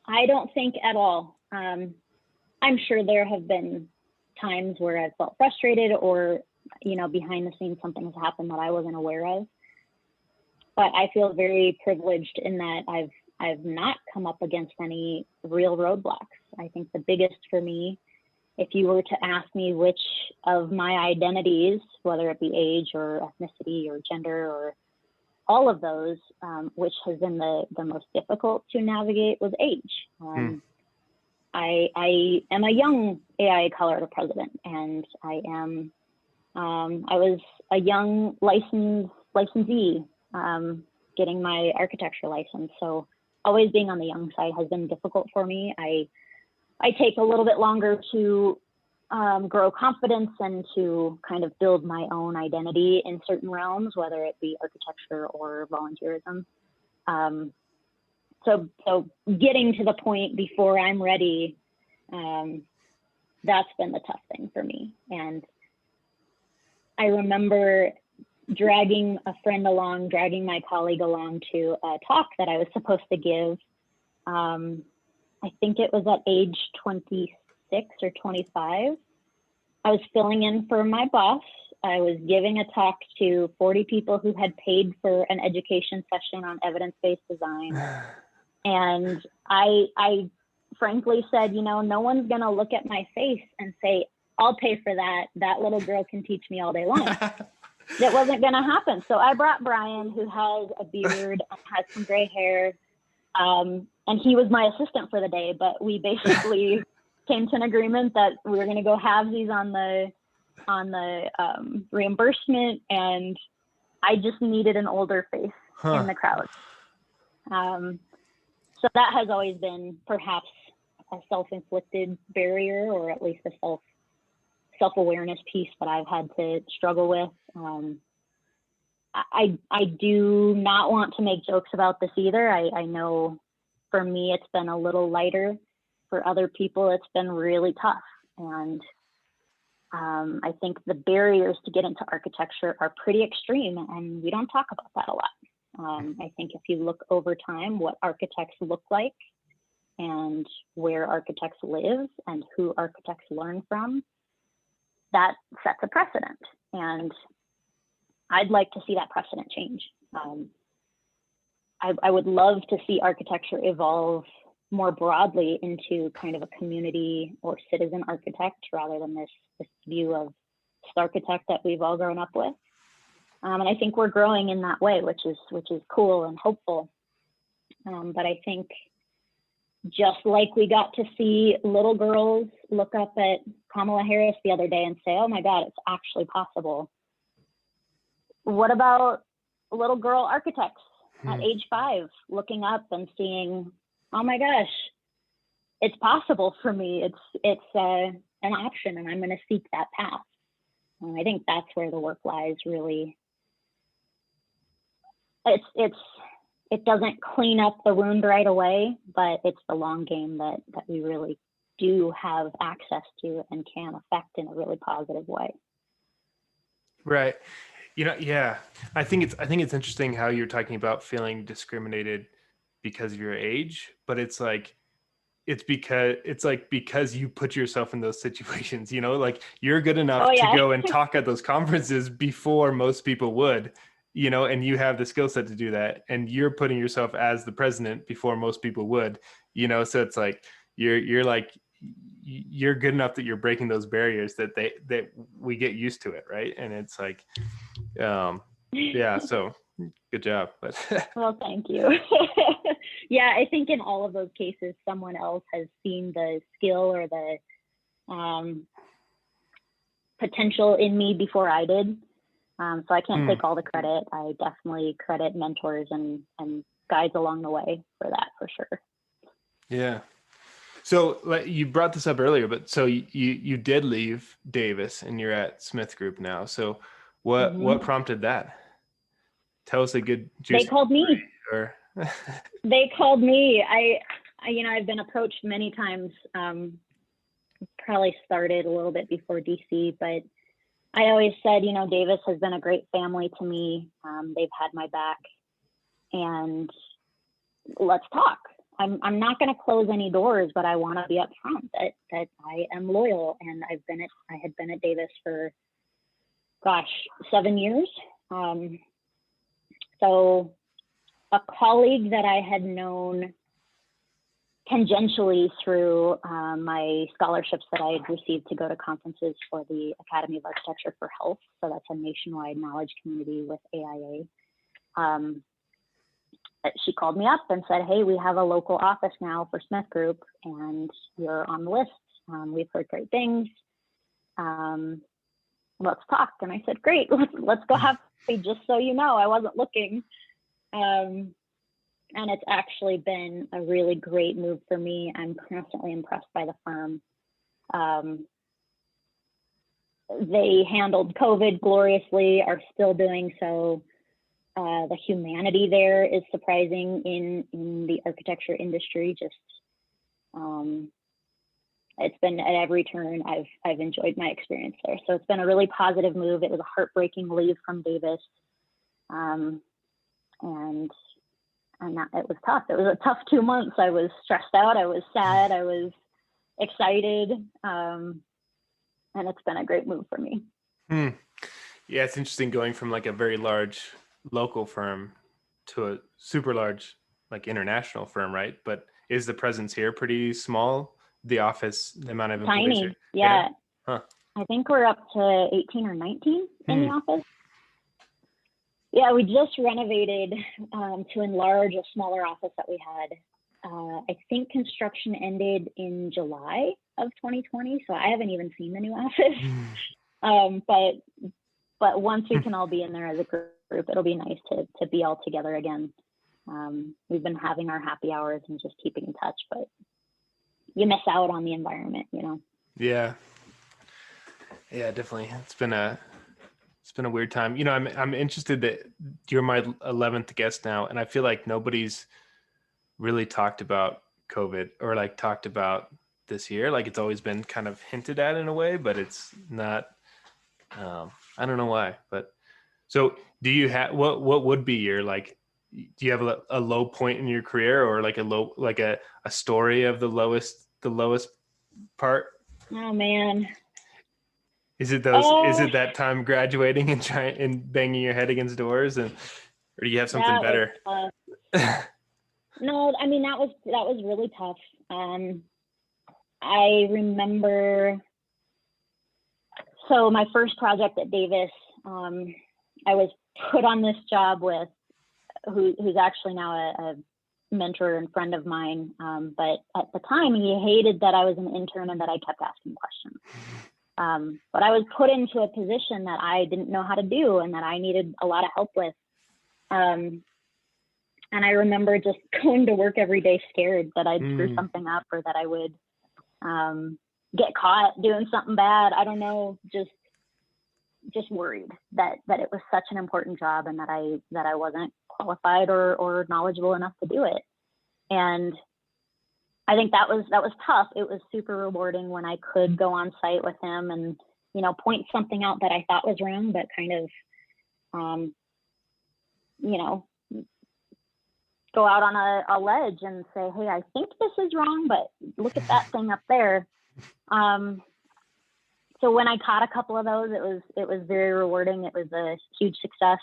I don't think at all. I'm sure there have been times where I've felt frustrated or, behind the scenes, something has happened that I wasn't aware of. But I feel very privileged in that I've not come up against any real roadblocks. I think the biggest for me, if you were to ask me which of my identities, whether it be age or ethnicity or gender or all of those, which has been the most difficult to navigate, was age. I am a young AIA Colorado President, and I was a young licensee getting my architecture license. So always being on the young side has been difficult for me. I take a little bit longer to grow confidence and to kind of build my own identity in certain realms, whether it be architecture or volunteerism. So getting to the point before I'm ready, that's been the tough thing for me. And I remember dragging my colleague along to a talk that I was supposed to give. I think it was at age 26 or 25. I was filling in for my boss. I was giving a talk to 40 people who had paid for an education session on evidence-based design. And I frankly said, no one's going to look at my face and say, I'll pay for that. That little girl can teach me all day long. That wasn't going to happen. So I brought Brian, who has a beard and has some gray hair. And he was my assistant for the day, but we basically came to an agreement that we were going to go halvesies on the reimbursement. And I just needed an older face in the crowd. So that has always been perhaps a self-inflicted barrier, or at least a self-awareness piece that I've had to struggle with. I do not want to make jokes about this either. I know for me, it's been a little lighter. For other people, it's been really tough. And I think the barriers to get into architecture are pretty extreme, and we don't talk about that a lot. I think if you look over time, what architects look like and where architects live and who architects learn from, that sets a precedent. And I'd like to see that precedent change. I would love to see architecture evolve more broadly into kind of a community or citizen architect rather than this view of architect that we've all grown up with. And I think we're growing in that way, which is cool and hopeful. But I think just like we got to see little girls look up at Kamala Harris the other day and say, oh my God, it's actually possible. What about little girl architects at age 5 looking up and seeing, oh my gosh, it's possible for me. It's an option, and I'm going to seek that path. And I think that's where the work lies, really. It doesn't clean up the wound right away, but it's the long game that we really do have access to and can affect in a really positive way. Right. Yeah. I think it's interesting how you're talking about feeling discriminated because of your age, but it's because you put yourself in those situations, like you're good enough to go and talk at those conferences before most people would, and you have the skill set to do that, and you're putting yourself as the president before most people would, so it's like you're good enough that you're breaking those barriers that we get used to it, right? And it's like so good job. But well, thank you. Yeah, I think in all of those cases, someone else has seen the skill or the potential in me before I did. So I can't take all the credit. I definitely credit mentors and guides along the way for that, for sure. Yeah. So you brought this up earlier, but so you did leave Davis and you're at SmithGroup now. So what prompted that? Tell us a good juicy They called me. Or They called me. I've been approached many times. Probably started a little bit before DC, but I always said, Davis has been a great family to me. They've had my back, and let's talk. I'm not going to close any doors, but I want to be upfront that I am loyal, and I had been at Davis for 7 years. So a colleague that I had known tangentially through my scholarships that I had received to go to conferences for the Academy of Architecture for Health. So that's a nationwide knowledge community with AIA. She called me up and said, hey, we have a local office now for SmithGroup, and you're on the list. We've heard great things. Let's talk. And I said, great, let's go have coffee. Just so you know, I wasn't looking. And it's actually been a really great move for me. I'm constantly impressed by the firm. They handled COVID gloriously, are still doing so. The humanity there is surprising in the architecture industry. It's been at every turn I've enjoyed my experience there. So it's been a really positive move. It was a heartbreaking leave from Davis. And it was tough. It was a tough 2 months. I was stressed out. I was sad. I was excited. And it's been a great move for me. Yeah, it's interesting going from like a very large local firm to a super large like international firm, right? But is the presence here pretty small? The office, the amount of employees? Tiny, yeah. Huh. I think we're up to 18 or 19 in the office. Yeah, we just renovated to enlarge a smaller office that we had. I think construction ended in July of 2020, so I haven't even seen the new office. But once we can all be in there as a group, it'll be nice to be all together again. We've been having our happy hours and just keeping in touch, but you miss out on the environment, Yeah, definitely. It's been a weird time. I'm interested that you're my 11th guest now, and I feel like nobody's really talked about COVID or like talked about this year. Like it's always been kind of hinted at in a way, but it's not. I don't know why. But so, do you have what would be your like? Do you have a low point in your career, or like a story of the lowest part? Oh man. Is it that time graduating and banging your head against doors, or do you have something better? No, I mean that was really tough. I remember. So my first project at Davis, I was put on this job with who's actually now mentor and friend of mine. But at the time, he hated that I was an intern and that I kept asking questions. But I was put into a position that I didn't know how to do and that I needed a lot of help with. And I remember just going to work every day scared that I'd screw something up or that I would get caught doing something bad. I don't know, just worried that it was such an important job and that I wasn't qualified or knowledgeable enough to do it. And I think that was tough. It was super rewarding when I could go on site with him and, point something out that I thought was wrong, but kind of, go out on a ledge and say, hey, I think this is wrong, but look at that thing up there. So when I caught a couple of those, it was very rewarding. It was a huge success.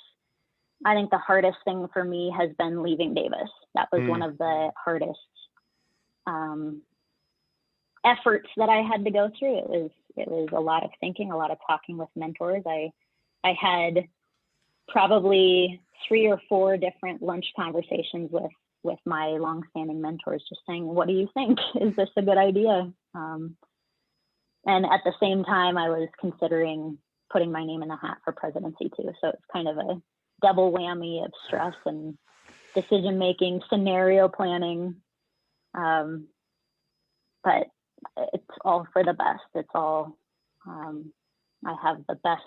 I think the hardest thing for me has been leaving Davis. That was one of the hardest efforts that I had to go through. It was a lot of thinking, a lot of talking with mentors. I had probably 3 or 4 different lunch conversations with my longstanding mentors, just saying, what do you think? Is this a good idea? And at the same time, I was considering putting my name in the hat for presidency too. So it's kind of a double whammy of stress and decision-making, scenario planning. But it's all for the best. It's all, I have the best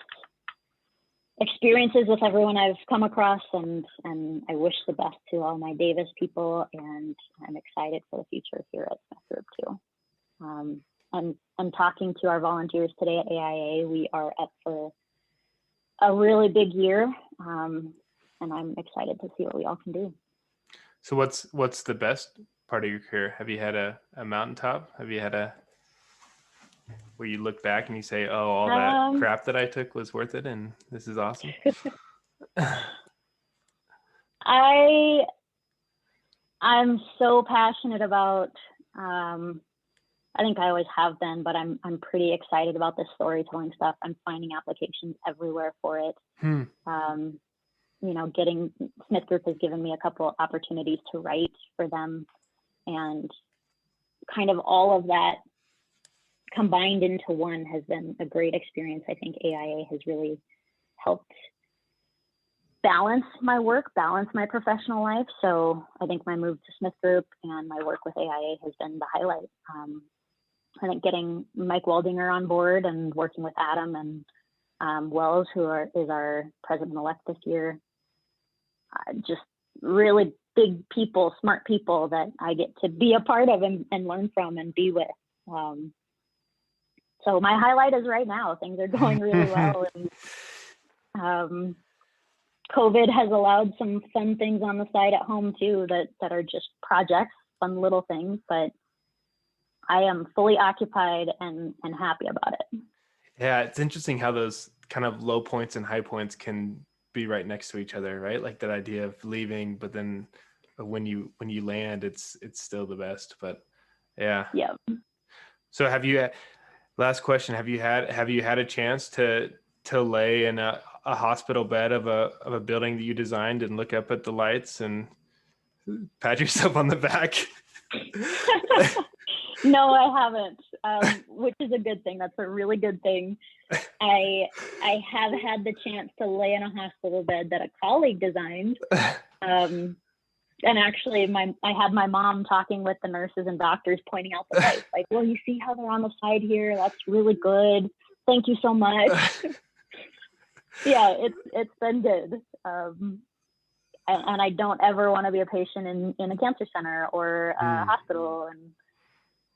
experiences with everyone I've come across, and I wish the best to all my Davis people, and I'm excited for the future here at SmithGroup too. And talking to our volunteers today at AIA, we are up for a really big year, and I'm excited to see what we all can do. So what's the best part of your career? Have you had a mountaintop? Have you had where you look back and you say, oh, all that crap that I took was worth it and this is awesome? I'm so passionate about, I think I always have been, but I'm pretty excited about this storytelling stuff. I'm finding applications everywhere for it. SmithGroup has given me a couple opportunities to write for them, and kind of all of that combined into one has been a great experience. I think AIA has really helped balance my work, balance my professional life. So I think my move to SmithGroup and my work with AIA has been the highlight. I think getting Mike Waldinger on board and working with Adam and Wells, is our president-elect this year, just really big people, smart people that I get to be a part of and learn from and be with. So my highlight is right now, things are going really well. And COVID has allowed some fun things on the side at home too, that are just projects, fun little things, but I am fully occupied and happy about it. Yeah, it's interesting how those kind of low points and high points can be right next to each other, right? Like that idea of leaving, but then when you land, it's still the best. But yeah. So last question, have you had a chance to lay in a hospital bed of a building that you designed and look up at the lights and pat yourself on the back? No, I haven't, which is a good thing. That's a really good thing. I have had the chance to lay in a hospital bed that a colleague designed. And actually, I had my mom talking with the nurses and doctors, pointing out the lights, like, well, you see how they're on the side here? That's really good. Thank you so much. Yeah, it's been good. And I don't ever want to be a patient in a cancer center or a hospital.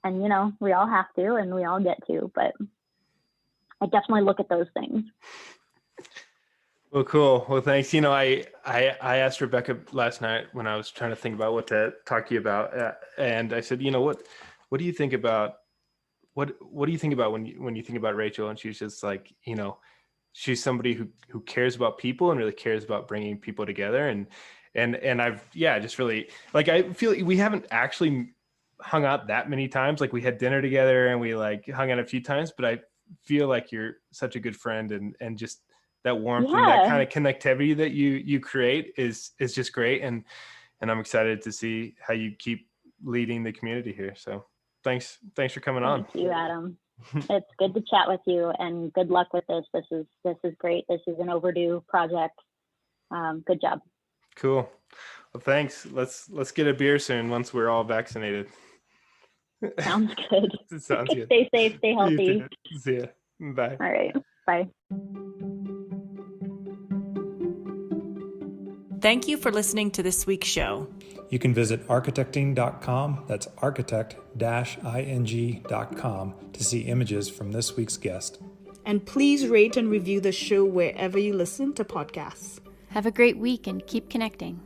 And we all have to, and we all get to, but I definitely look at those things. Well, cool. Well, thanks. I asked Rebecca last night when I was trying to think about what to talk to you about, and I said, what do you think about what do you think about when you think about Rachael? And she's just like, she's somebody who cares about people and really cares about bringing people together, and I've just really, like, I feel like we haven't actually hung out that many times. Like, we had dinner together and we like hung out a few times, but I feel like you're such a good friend, and just that warmth and that kind of connectivity that you create is just great. And And I'm excited to see how you keep leading the community here. So thanks for coming on. Thank you, Adam. It's good to chat with you, and good luck with this. This is great. This is an overdue project. Good job. Cool. Well, thanks. Let's get a beer soon once we're all vaccinated. Sounds good. Sounds good. Stay safe, stay healthy. See ya. Bye. All right. Bye. Thank you for listening to this week's show. You can visit architecting.com, that's architect-ing.com, to see images from this week's guest. And please rate and review the show wherever you listen to podcasts. Have a great week and keep connecting.